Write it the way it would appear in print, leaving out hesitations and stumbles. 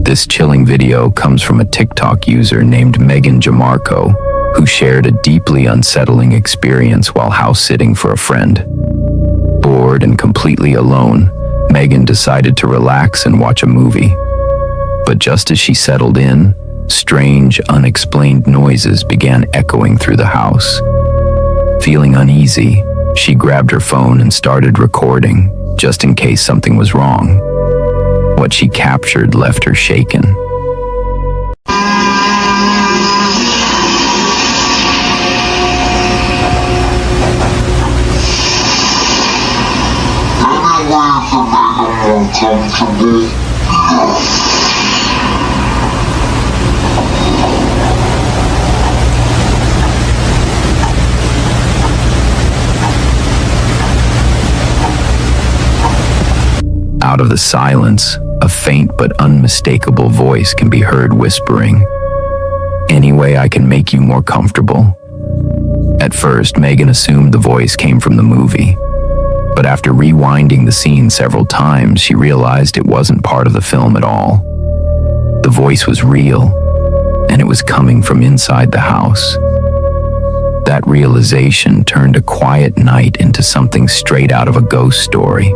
This chilling video comes from a TikTok user named Megan Jamarco, who shared a deeply unsettling experience while house-sitting for a friend. Bored and completely alone, Megan decided to relax and watch a movie. But just as she settled in, strange, unexplained noises began echoing through the house. Feeling uneasy, she grabbed her phone and started recording, just in case something was wrong. What she captured left her shaken. Out of the silence, a faint but unmistakable voice can be heard whispering, "Any way I can make you more comfortable?" At first, Megan assumed the voice came from the movie, but after rewinding the scene several times, she realized it wasn't part of the film at all. The voice was real, and it was coming from inside the house. That realization turned a quiet night into something straight out of a ghost story.